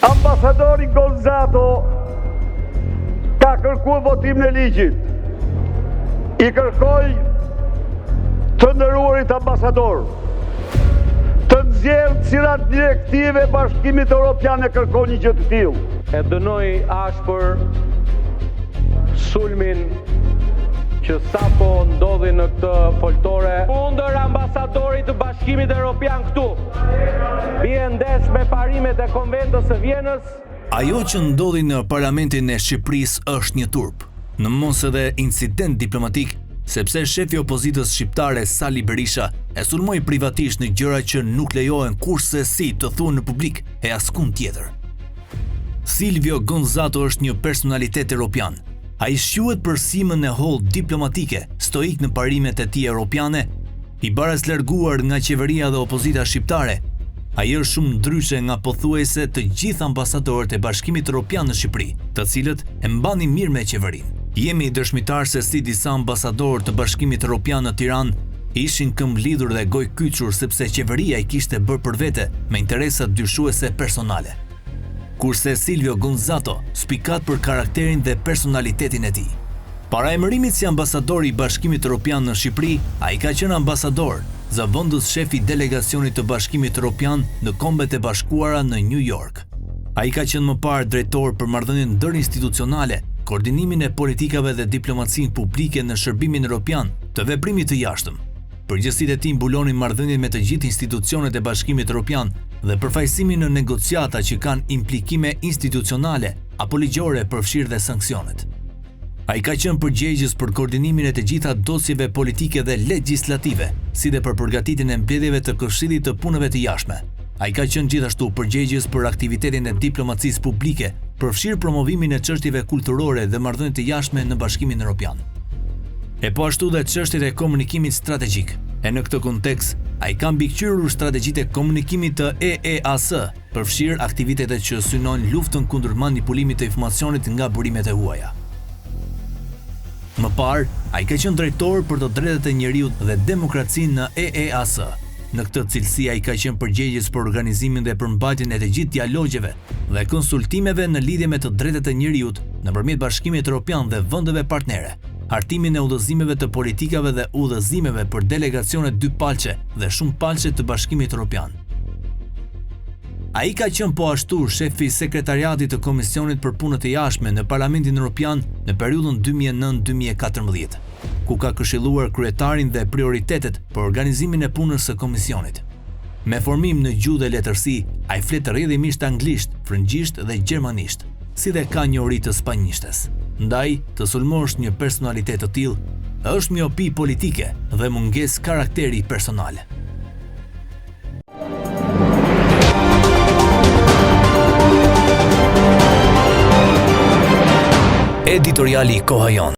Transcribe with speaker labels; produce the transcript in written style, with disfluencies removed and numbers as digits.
Speaker 1: Ambasadori Gonzato ka kërkuar votim në ligjit. I kërkoj të nderuarit ambasador të nxjerrë cilat direktive Bashkimit Evropian e kërkon një gjë të tillë.
Speaker 2: E dënoi ashpër sulmin që sapo ndodhi në këtë foltore kundër ambasadorit të Bashkimit Evropian këtu. Bie ndesh me parimet e Konventës së Vjenës.
Speaker 3: Ajo që ndodhi në parlamentin e Shqipërisë është një turp, në mos edhe incident diplomatik, sepse shefi opozitës shqiptare Sali Berisha e sulmoi privatisht në gjëra që nuk lejohen kurse si të thuhen në publik e askund tjetër. Silvio Gonzato është një personalitet evropian. Ai shquhet për simën e hollë diplomatike, stoik në parimet e tij europiane, i baraz larguar nga qeveria dhe opozita shqiptare. Ai është shumë ndryshe nga pothuajse të gjithë ambasadorët e Bashkimit Evropian në Shqipëri, të cilët e mbanin mirë me qeverinë. Jemi dëshmitar se si disa ambasadorë të Bashkimit Evropian në Tiranë ishin këmbë lidhur dhe gojë kyçur sepse qeveria i kishte bërë për vete me interesa dyshuese personale. Kurse Silvio Gonzato spikat për karakterin dhe personalitetin e tij. Para emërimit si ambasador i Bashkimit Evropian në Shqipëri, ai ka qenë ambasador, zëvendës shefi delegacionit të Bashkimit Evropian në Kombet e Bashkuara në New York. Ai ka qenë më parë drejtor për marrëdhënien ndërinstitucionale, koordinimin e politikave dhe diplomacinë publike në shërbimin evropian të veprimit të jashtëm. Përgjegjësitë e tij mbulonin marrëdhëniet me të gjithë institucionet e Bashkimit Evropian dhe përfaqësimin në negociata që kanë implikime institucionale apo ligjore përfshirë dhe sanksionet. Ai ka qenë përgjegjës për koordinimin e të gjitha dosjeve politike dhe legjislative, si dhe për përgatitjen e mbledhjeve të Këshillit të Punëve të Jashtme. Ai ka qenë gjithashtu përgjegjës për aktivitetin e diplomacisë publike, përfshirë promovimin e çështjeve kulturore dhe marrëdhëniet të jashtme në Bashkimin Evropian. E po ashtu dhe çështjet e komunikimit strategjik. E në këtë kontekst, ai ka mbikëqyrur strategjitë e komunikimit të EEAS, përfshirë aktivitetet që synojnë luftën kundër manipulimit të informacionit nga burimet e huaja. Më parë, ai ka qenë drejtor për të drejtat e njerëzit dhe demokracinë në EEAS. Në këtë cilësi ai ka qenë përgjegjës për organizimin dhe përmbajtjen e të gjithë dialogjeve dhe konsultimeve në lidhje me të drejtat e njerëzit nëpërmjet Bashkimit Evropian dhe vendeve partnere, hartimin e udhëzimeve të politikave dhe udhëzimeve për delegacione dypalqe dhe shumëpalqe të Bashkimit Evropian. Ai ka qenë po ashtu shefi i sekretariatit të Komisionit për Punët e Jashtme në Parlamentin Evropian në periudhën 2009-2014, ku ka këshilluar kryetarin dhe prioritetet për organizimin e punës së komisionit. Me formim në gjuhë dhe letërsi, ai flet rrjedhimisht anglisht, frëngjisht dhe gjermanisht, si dhe ka njohuri të spanjishtes. Ndaj, të sulmosh një personalitet të tillë është miopi politike dhe mungesë karakteri personal. Editoriali Koha Jon.